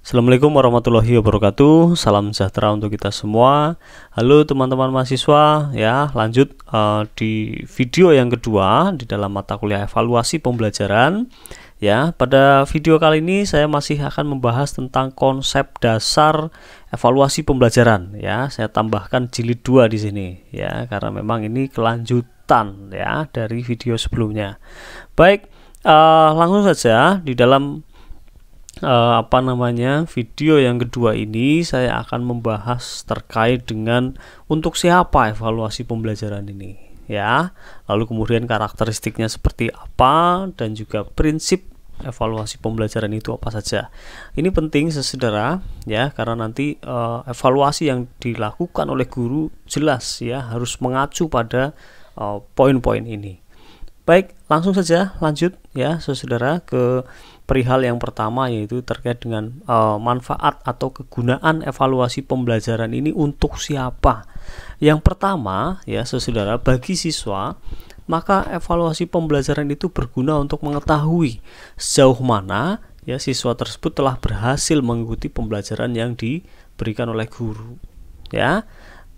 Assalamualaikum warahmatullahi wabarakatuh. Salam sejahtera untuk kita semua. Halo teman-teman mahasiswa, ya lanjut di video yang kedua di dalam mata kuliah evaluasi pembelajaran. Ya, pada video kali ini saya masih akan membahas tentang konsep dasar evaluasi pembelajaran. Ya, saya tambahkan jilid 2 di sini, ya, karena memang ini kelanjutan ya dari video sebelumnya. Baik, langsung saja di dalam video yang kedua ini saya akan membahas terkait dengan untuk siapa evaluasi pembelajaran ini, ya. Lalu kemudian karakteristiknya seperti apa dan juga prinsip evaluasi pembelajaran itu apa saja. Ini penting saudara, ya, karena nanti evaluasi yang dilakukan oleh guru jelas ya harus mengacu pada poin-poin ini. Baik, langsung saja lanjut ya saudara ke perihal yang pertama, yaitu terkait dengan manfaat atau kegunaan evaluasi pembelajaran ini untuk siapa. Yang pertama ya saudara, bagi siswa, maka evaluasi pembelajaran itu berguna untuk mengetahui sejauh mana ya siswa tersebut telah berhasil mengikuti pembelajaran yang diberikan oleh guru, ya,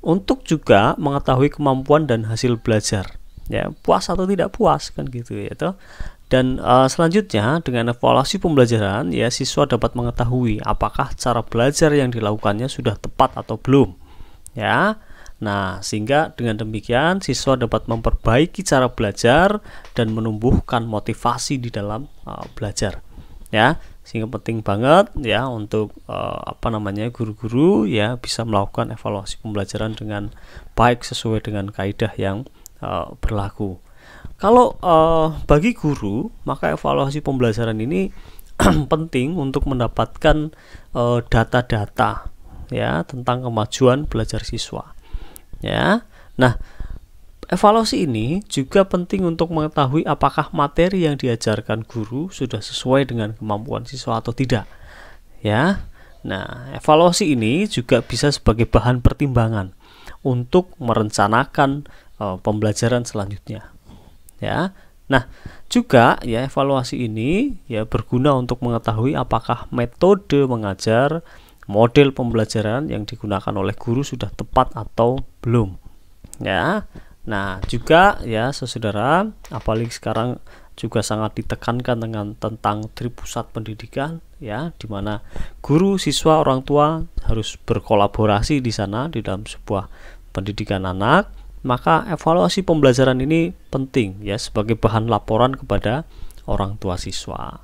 untuk juga mengetahui kemampuan dan hasil belajar, ya, puas atau tidak puas kan gitu ya toh. Dan selanjutnya dengan evaluasi pembelajaran ya siswa dapat mengetahui apakah cara belajar yang dilakukannya sudah tepat atau belum, ya. Nah, sehingga dengan demikian siswa dapat memperbaiki cara belajar dan menumbuhkan motivasi di dalam belajar, ya. Sehingga penting banget ya untuk guru-guru ya bisa melakukan evaluasi pembelajaran dengan baik sesuai dengan kaidah yang berlaku. Kalau bagi guru, maka evaluasi pembelajaran ini penting untuk mendapatkan data-data ya tentang kemajuan belajar siswa, ya. Nah, evaluasi ini juga penting untuk mengetahui apakah materi yang diajarkan guru sudah sesuai dengan kemampuan siswa atau tidak, ya. Nah, evaluasi ini juga bisa sebagai bahan pertimbangan untuk merencanakan pembelajaran selanjutnya, ya. Nah, juga ya evaluasi ini ya berguna untuk mengetahui apakah metode mengajar, model pembelajaran yang digunakan oleh guru sudah tepat atau belum, ya. Nah, juga ya saudara, apalagi sekarang juga sangat ditekankan dengan tentang tripusat pendidikan, ya, di mana guru, siswa, orang tua harus berkolaborasi di sana di dalam sebuah pendidikan anak. Maka evaluasi pembelajaran ini penting ya sebagai bahan laporan kepada orang tua siswa,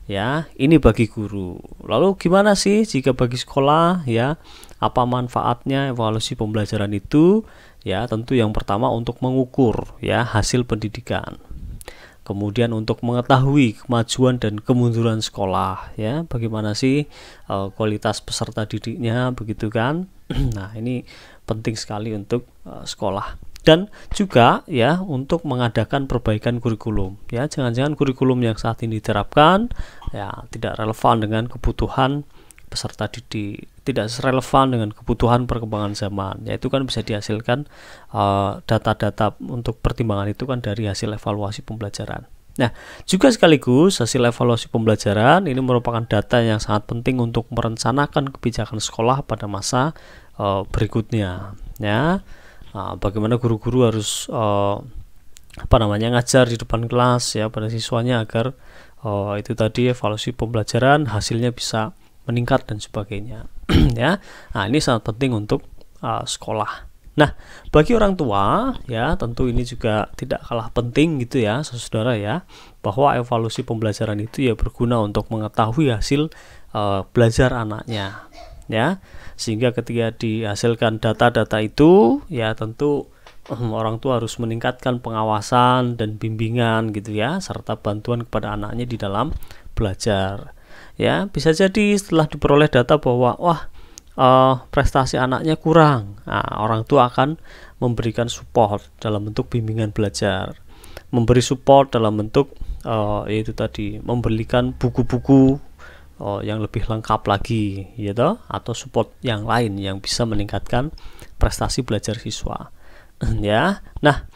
ya. Ini bagi guru. Lalu gimana sih jika bagi sekolah, ya? Apa manfaatnya evaluasi pembelajaran itu? Ya, tentu yang pertama untuk mengukur ya hasil pendidikan. Kemudian untuk mengetahui kemajuan dan kemunduran sekolah, ya. Bagaimana sih kualitas peserta didiknya, begitu kan? Nah, ini penting sekali untuk sekolah. Dan juga ya untuk mengadakan perbaikan kurikulum, ya. Jangan-jangan kurikulum yang saat ini diterapkan ya tidak relevan dengan kebutuhan peserta didik, tidak relevan dengan kebutuhan perkembangan zaman. Ya, itu kan bisa dihasilkan data-data untuk pertimbangan itu kan dari hasil evaluasi pembelajaran. Nah, juga sekaligus hasil evaluasi pembelajaran ini merupakan data yang sangat penting untuk merencanakan kebijakan sekolah pada masa berikutnya, ya. Bagaimana guru-guru harus ngajar di depan kelas ya pada siswanya agar itu tadi evaluasi pembelajaran hasilnya bisa meningkat dan sebagainya, ya. Nah, ini sangat penting untuk sekolah. Nah, bagi orang tua ya tentu ini juga tidak kalah penting gitu ya saudara, ya, bahwa evaluasi pembelajaran itu ya berguna untuk mengetahui hasil belajar anaknya, ya. Sehingga ketika dihasilkan data-data itu ya tentu orang tua harus meningkatkan pengawasan dan bimbingan gitu ya, serta bantuan kepada anaknya di dalam belajar, ya. Bisa jadi setelah diperoleh data bahwa prestasi anaknya kurang, nah, orang tua akan memberikan support dalam bentuk bimbingan belajar, memberi support dalam bentuk yaitu tadi memberikan buku-buku yang lebih lengkap lagi, ya toh, atau support yang lain yang bisa meningkatkan prestasi belajar siswa, ya. Nah,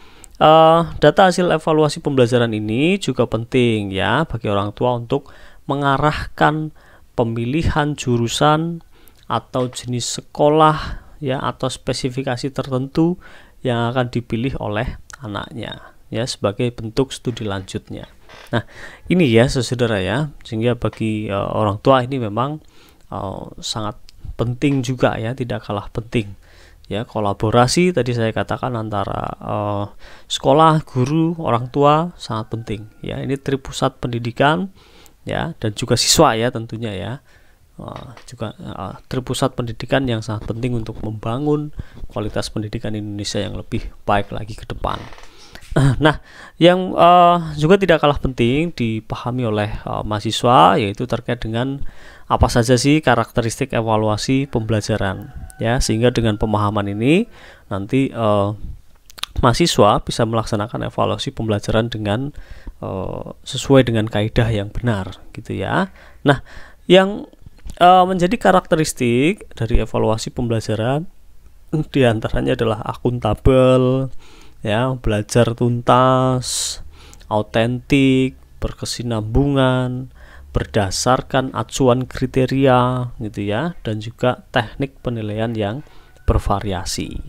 data hasil evaluasi pembelajaran ini juga penting ya bagi orang tua untuk mengarahkan pemilihan jurusan atau jenis sekolah ya, atau spesifikasi tertentu yang akan dipilih oleh anaknya ya sebagai bentuk studi lanjutnya. Nah, ini ya saudara ya, sehingga bagi orang tua ini memang sangat penting juga ya, tidak kalah penting ya, kolaborasi tadi saya katakan antara sekolah, guru, orang tua sangat penting ya. Ini tripusat pendidikan ya, dan juga siswa ya tentunya ya, juga tripusat pendidikan yang sangat penting untuk membangun kualitas pendidikan Indonesia yang lebih baik lagi ke depan. Nah, yang juga tidak kalah penting dipahami oleh mahasiswa yaitu terkait dengan apa saja sih karakteristik evaluasi pembelajaran ya, sehingga dengan pemahaman ini nanti mahasiswa bisa melaksanakan evaluasi pembelajaran dengan sesuai dengan kaidah yang benar gitu ya. Nah, yang menjadi karakteristik dari evaluasi pembelajaran diantaranya adalah akuntabel ya, belajar tuntas, autentik, berkesinambungan, berdasarkan acuan kriteria gitu ya, dan juga teknik penilaian yang bervariasi.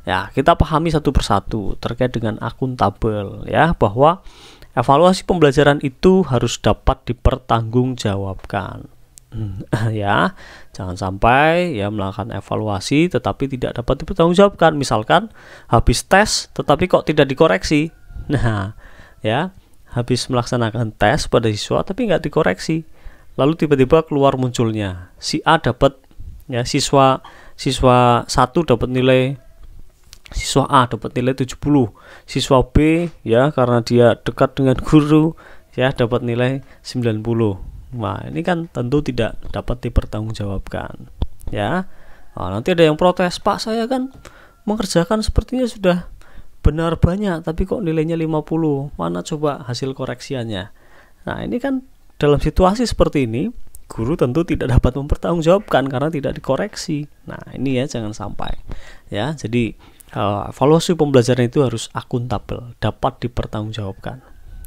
Ya, kita pahami satu persatu terkait dengan akuntabel ya, bahwa evaluasi pembelajaran itu harus dapat dipertanggungjawabkan. Ya, jangan sampai ya melakukan evaluasi tetapi tidak dapat dipertanggungjawabkan. Misalkan habis tes tetapi kok tidak dikoreksi. Nah, ya, habis melaksanakan tes pada siswa tapi nggak dikoreksi. Lalu tiba-tiba keluar munculnya si A dapat ya, siswa 1 dapat nilai, siswa A dapat nilai 70, siswa B ya karena dia dekat dengan guru ya dapat nilai 90. Nah, ini kan tentu tidak dapat dipertanggungjawabkan ya. Nah, nanti ada yang protes, Pak saya kan mengerjakan sepertinya sudah benar banyak tapi kok nilainya 50, mana coba hasil koreksiannya. Nah, ini kan dalam situasi seperti ini guru tentu tidak dapat mempertanggungjawabkan karena tidak dikoreksi. Nah, ini ya jangan sampai ya. Jadi evaluasi pembelajaran itu harus akuntabel, dapat dipertanggungjawabkan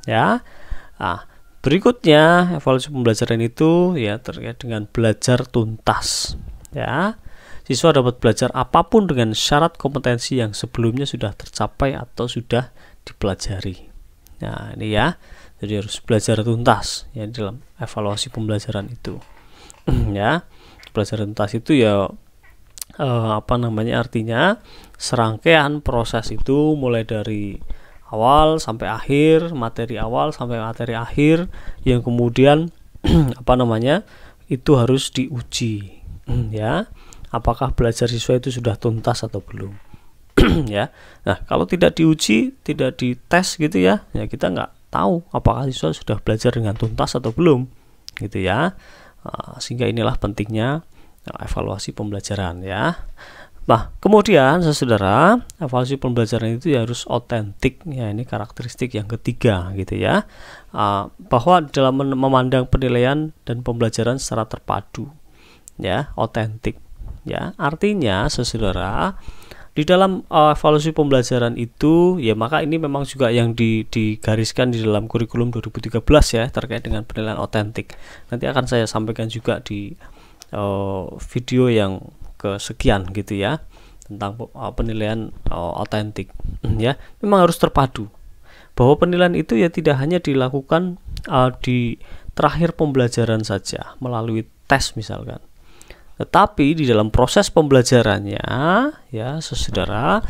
ya. Nah, berikutnya evaluasi pembelajaran itu ya terkait dengan belajar tuntas ya. Siswa dapat belajar apapun dengan syarat kompetensi yang sebelumnya sudah tercapai atau sudah dipelajari. Nah, ini ya. Jadi harus belajar tuntas ya dalam evaluasi pembelajaran itu. Ya, belajar tuntas itu ya artinya serangkaian proses itu mulai dari awal sampai akhir, materi awal sampai materi akhir yang kemudian itu harus diuji ya. Apakah belajar siswa itu sudah tuntas atau belum? Ya. Nah, kalau tidak diuji, tidak dites gitu ya, ya kita nggak tahu apakah siswa sudah belajar dengan tuntas atau belum gitu ya. Sehingga inilah pentingnya evaluasi pembelajaran ya. Nah, kemudian saudara, evaluasi pembelajaran itu ya harus otentik ya, ini karakteristik yang ketiga gitu ya. Bahwa dalam memandang penilaian dan pembelajaran secara terpadu ya, otentik ya. Artinya saudara, di dalam evaluasi pembelajaran itu ya, maka ini memang juga yang digariskan di dalam kurikulum 2013 ya terkait dengan penilaian otentik. Nanti akan saya sampaikan juga di video yang kesekian gitu ya tentang penilaian otentik ya. Memang harus terpadu bahwa penilaian itu ya tidak hanya dilakukan di terakhir pembelajaran saja melalui tes misalkan, tetapi di dalam proses pembelajarannya ya saudara,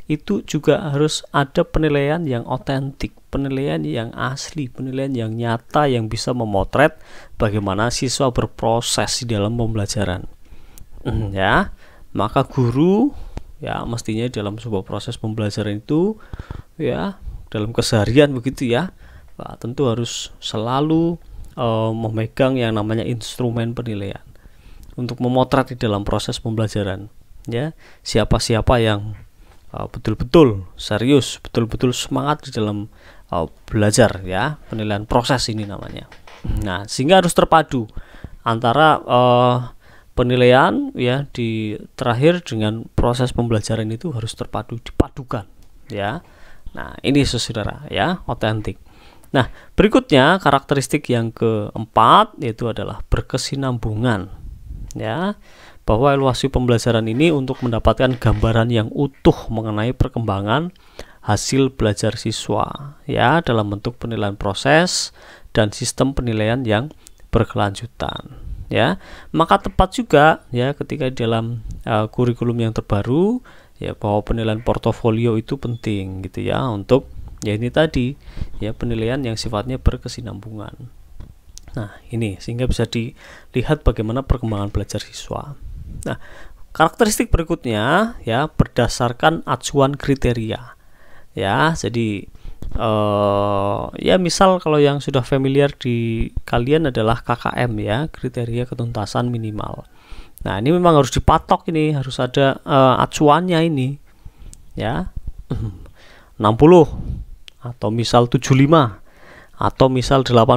itu juga harus ada penilaian yang otentik, penilaian yang asli, penilaian yang nyata yang bisa memotret bagaimana siswa berproses di dalam pembelajaran. Ya, maka guru ya mestinya dalam sebuah proses pembelajaran itu ya dalam keseharian begitu ya, tentu harus selalu memegang yang namanya instrumen penilaian untuk memotret di dalam proses pembelajaran ya, siapa-siapa yang betul-betul serius, betul-betul semangat di dalam belajar ya, penilaian proses ini namanya. Nah, sehingga harus terpadu antara penilaian ya di terakhir dengan proses pembelajaran itu harus terpadu, dipadukan ya. Nah, ini saudara ya, otentik. Nah, berikutnya karakteristik yang keempat yaitu adalah berkesinambungan. Ya, bahwa evaluasi pembelajaran ini untuk mendapatkan gambaran yang utuh mengenai perkembangan hasil belajar siswa, ya, dalam bentuk penilaian proses dan sistem penilaian yang berkelanjutan. Ya, maka tepat juga ya ketika dalam kurikulum yang terbaru ya bahwa penilaian portofolio itu penting gitu ya untuk ya ini tadi ya penilaian yang sifatnya berkesinambungan. Nah, ini sehingga bisa dilihat bagaimana perkembangan belajar siswa. Nah, karakteristik berikutnya ya berdasarkan acuan kriteria. Ya, jadi ya misal kalau yang sudah familiar di kalian adalah KKM ya, kriteria ketuntasan minimal. Nah, ini memang harus dipatok, ini harus ada acuannya ini ya. 60 atau misal 75 atau misal 80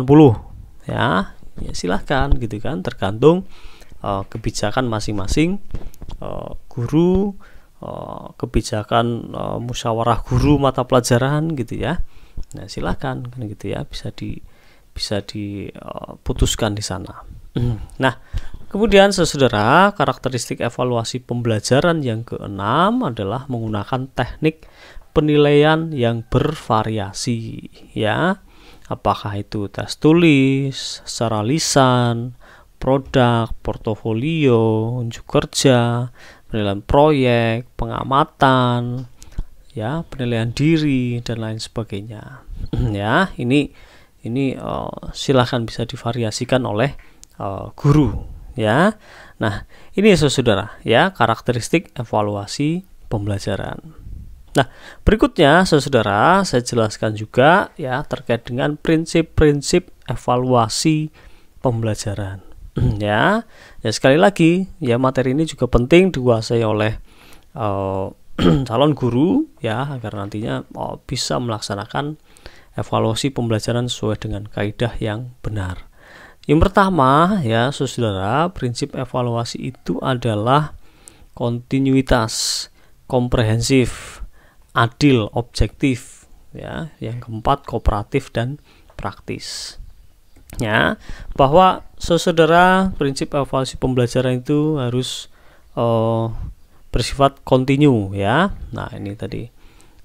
ya, ya silahkan gitu kan, tergantung kebijakan masing-masing guru, kebijakan musyawarah guru mata pelajaran gitu ya. Nah, silahkan kan gitu ya, bisa diputuskan di sana. Nah, kemudian saudara, karakteristik evaluasi pembelajaran yang keenam adalah menggunakan teknik penilaian yang bervariasi ya. Apakah itu tes tulis, secara lisan, produk, portofolio, unjuk kerja, penilaian proyek, pengamatan, ya, penilaian diri dan lain sebagainya. Ya, ini silahkan bisa divariasikan oleh guru ya. Nah, ini saudara ya karakteristik evaluasi pembelajaran. Nah, berikutnya saudara saya jelaskan juga ya terkait dengan prinsip-prinsip evaluasi pembelajaran. Ya sekali lagi ya materi ini juga penting dikuasai oleh calon guru ya agar nantinya bisa melaksanakan evaluasi pembelajaran sesuai dengan kaidah yang benar. Yang pertama ya saudara, prinsip evaluasi itu adalah kontinuitas, komprehensif, adil, objektif ya. Yang keempat kooperatif dan praktis. Ya, bahwa saudara prinsip evaluasi pembelajaran itu harus bersifat kontinu ya. Nah, ini tadi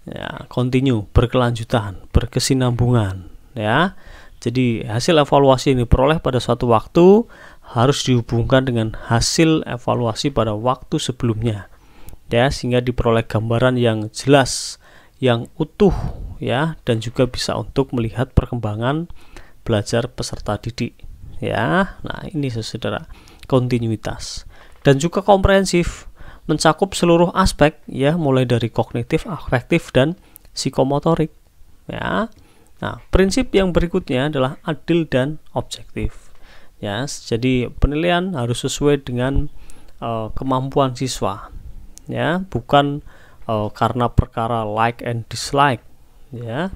ya, kontinu, berkelanjutan, berkesinambungan ya. Jadi hasil evaluasi yang diperoleh pada suatu waktu harus dihubungkan dengan hasil evaluasi pada waktu sebelumnya ya, sehingga diperoleh gambaran yang jelas, yang utuh ya, dan juga bisa untuk melihat perkembangan belajar peserta didik ya. Nah, ini saudara kontinuitas dan juga komprehensif, mencakup seluruh aspek ya, mulai dari kognitif, afektif dan psikomotorik ya. Nah, prinsip yang berikutnya adalah adil dan objektif ya. Jadi penilaian harus sesuai dengan kemampuan siswa ya, bukan karena perkara like and dislike ya.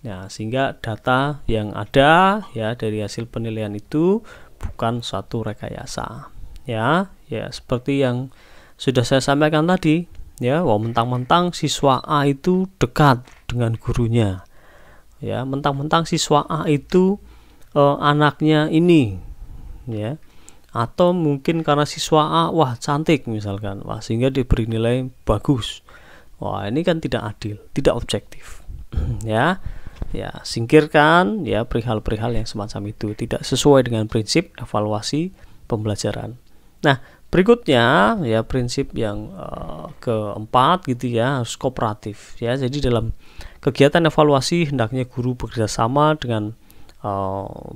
Ya, sehingga data yang ada ya dari hasil penilaian itu bukan suatu rekayasa ya. Ya, seperti yang sudah saya sampaikan tadi ya, bahwa mentang-mentang siswa A itu dekat dengan gurunya ya, mentang-mentang siswa A itu anaknya ini ya, atau mungkin karena siswa A wah cantik misalkan, wah sehingga diberi nilai bagus. Wah, ini kan tidak adil, tidak objektif ya. Ya, singkirkan ya perihal-perihal yang semacam itu, tidak sesuai dengan prinsip evaluasi pembelajaran. Nah, berikutnya ya prinsip yang keempat gitu ya, harus kooperatif ya. Jadi dalam kegiatan evaluasi hendaknya guru bekerjasama dengan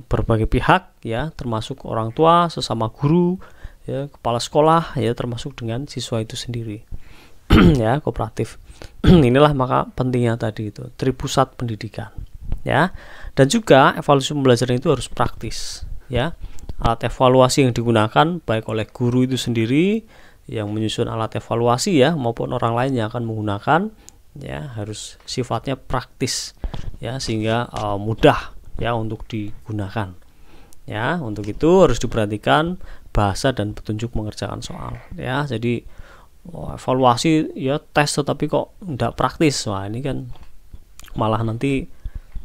berbagai pihak ya, termasuk orang tua, sesama guru ya, kepala sekolah ya, termasuk dengan siswa itu sendiri. Ya, kooperatif. Inilah maka pentingnya tadi itu tripusat pendidikan ya. Dan juga evaluasi pembelajaran itu harus praktis ya. Alat evaluasi yang digunakan baik oleh guru itu sendiri yang menyusun alat evaluasi ya, maupun orang lain yang akan menggunakan ya, harus sifatnya praktis ya, sehingga mudah ya untuk digunakan ya. Untuk itu harus diperhatikan bahasa dan petunjuk mengerjakan soal ya. Jadi evaluasi ya tes tetapi kok tidak praktis, wah ini kan malah nanti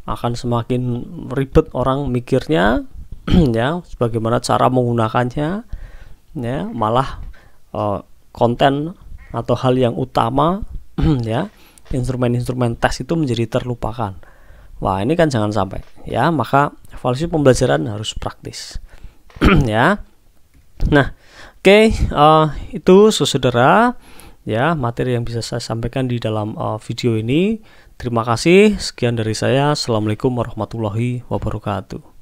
akan semakin ribet orang mikirnya ya, bagaimana cara menggunakannya ya, malah konten atau hal yang utama ya, instrumen-instrumen tes itu menjadi terlupakan. Wah, ini kan jangan sampai ya, maka evaluasi pembelajaran harus praktis ya. Nah, oke, itu saudara ya materi yang bisa saya sampaikan di dalam video ini. Terima kasih, sekian dari saya. Assalamualaikum warahmatullahi wabarakatuh.